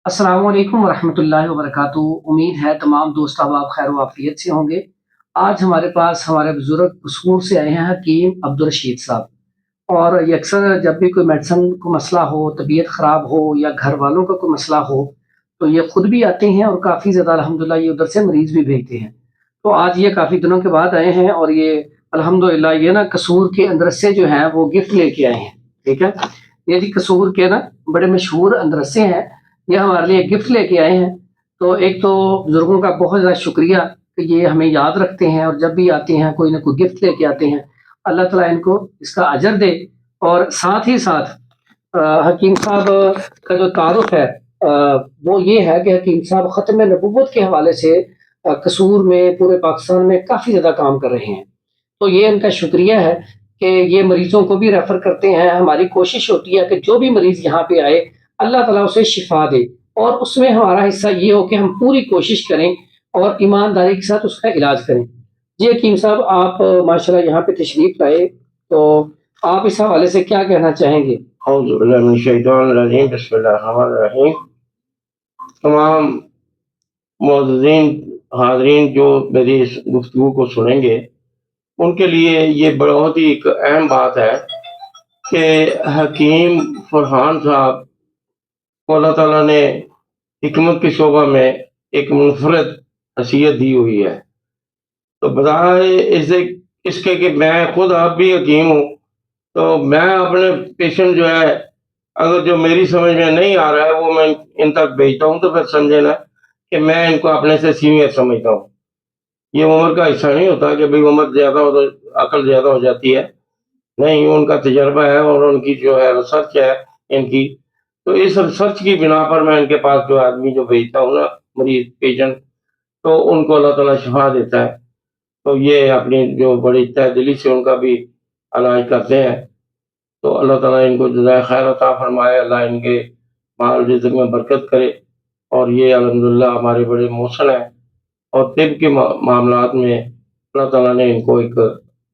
अस्सलाम वालेकुम वरहमतुल्लाहि वबरकातुहू। उम्मीद है तमाम दोस्त अहबाब खैर वाफियत से होंगे। आज हमारे पास हमारे बुजुर्ग कसूर से आए हैं हकीम अब्दुल रशीद साहब। और ये अक्सर जब भी कोई मेडिसिन को मसला हो, तबीयत ख़राब हो या घर वालों का कोई मसला हो, तो ये खुद भी आते हैं और काफ़ी ज़्यादा अल्हम्दुलिल्लाह ये उधर से मरीज़ भी भेजते हैं। तो आज ये काफ़ी दिनों के बाद आए हैं और ये अल्हम्दुलिल्लाह ये ना कसूर के अंदरसे जो हैं वो गिफ्ट लेके आए हैं। ठीक है? ये जी कसूर के ना बड़े मशहूर अंदरसे हैं, ये हमारे लिए गिफ्ट लेके आए हैं। तो एक तो बुज़ुर्गों का बहुत ज़्यादा शुक्रिया कि ये हमें याद रखते हैं और जब भी आते हैं कोई ना कोई गिफ्ट लेके आते हैं। अल्लाह ताला इनको इसका अजर दे। और साथ ही साथ हकीम साहब का जो तारुफ है वो ये है कि हकीम साहब ख़त्म नबुव्वत के हवाले से कसूर में पूरे पाकिस्तान में काफ़ी ज़्यादा काम कर रहे हैं। तो ये इनका शुक्रिया है कि ये मरीज़ों को भी रेफ़र करते हैं। हमारी कोशिश होती है कि जो भी मरीज़ यहाँ पे आए, अल्लाह ताला उसे शिफ़ा दे और उसमें हमारा हिस्सा ये हो कि हम पूरी कोशिश करें और ईमानदारी के साथ उसका इलाज करें। जी हकीम साहब, आप माशाल्लाह यहाँ पे तशरीफ़ लाए, तो आप इस हवाले से क्या कहना चाहेंगे? औज़ु बिल्लाहि मिनश शैतानिर रजीम, बिस्मिल्लाहिर रहमानिर रहीम। तमाम मुअज़्ज़िज़ीन हाज़रीन जो मेरी इस गुफ्तगू को सुनेंगे, उनके लिए ये बहुत ही एक अहम बात है कि हकीम फरहान साहब को अल्लाह ताला ने हिकमत के शोबा में एक मुनफरद हैसियत दी हुई है। तो बजाय इससे इसके कि मैं खुद अब भी हकीम हूँ, तो मैं अपने पेशेंट जो है, अगर जो मेरी समझ में नहीं आ रहा है वो मैं इन तक भेजता हूँ, तो फिर समझे ना कि मैं इनको अपने से सीनियर समझता हूँ। ये उम्र का हिस्सा नहीं होता कि भाई उम्र ज़्यादा हो तो अकल ज़्यादा हो जाती है। नहीं, उनका तजर्बा है और उनकी जो है रिसर्च है इनकी। तो इस रिसर्च की बिना पर मैं इनके पास जो आदमी जो भेजता हूँ ना, मरीज पेशेंट, तो उनको अल्लाह ताला शिफा देता है। तो ये अपनी जो बड़ी तहदिली से उनका भी इलाज करते हैं। तो अल्लाह ताला इनको जज़ाए खैर अता फरमाए, अल्लाह इनके माल रिज़्क़ में बरकत करे। और ये अल्हम्दुलिल्लाह हमारे बड़े मोहसिन हैं और तिब के मामलात में अल्लाह ताला ने इनको एक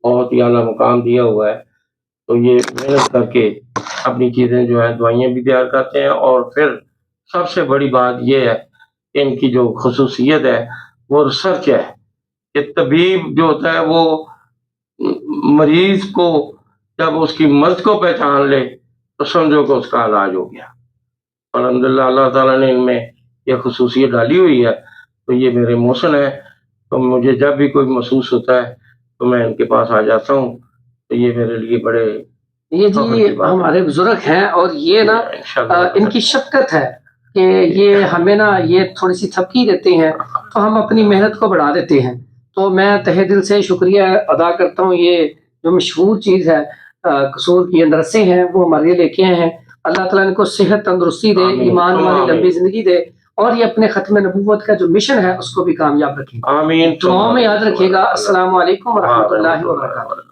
बहुत ही आला मुकाम दिया हुआ है। तो ये मेहनत करके अपनी चीज़ें जो है दवाइयाँ भी तैयार करते हैं। और फिर सबसे बड़ी बात ये है कि इनकी जो ख़ुसूसियत है वो रिसर्च है कि तबीब जो होता है वो मरीज़ को जब उसकी मर्ज़ को पहचान ले तो समझो कि उसका इलाज हो गया। अल्हम्दुलिल्लाह अल्लाह ताला ने इनमें ये ख़ुसूसियत डाली हुई है। तो ये मेरे मोहसिन हैं, तो मुझे जब भी कोई महसूस होता है तो मैं इनके पास आ जाता हूँ। तो ये मेरे लिए बड़े ये फ़ख्र जी की बात है। हमारे बुजुर्ग हैं और ये ना इंशाअल्लाह इनकी शफ़क़त है कि ये हमें ना ये थोड़ी-सी थपकी देते हैं, तो हम अपनी मेहनत को बढ़ा देते हैं। तो मैं तहे दिल से शुक्रिया अदा करता हूँ। ये जो मशहूर चीज़ है कसूर की अंदरसे हैं, वो हमारे लिए लेके आए हैं। अल्लाह ताला इनको सेहत, तंदुरुस्ती दे, आमीन, ईमान सुम्मा वाली लंबी आमीन। ज़िंदगी दे और ये अपने ख़त्म नबुव्वत का जो मिशन है, उसको भी कामयाब रखें। आमीन, सुम्मा दुआओं में आमीन, याद सुम्मा रखिएगा। अल्लाह। अस्सलामु अलैकुम व वरहमतुल्लाहि रहमतुल्लाहि व वबरकातुहू। बरकातहू।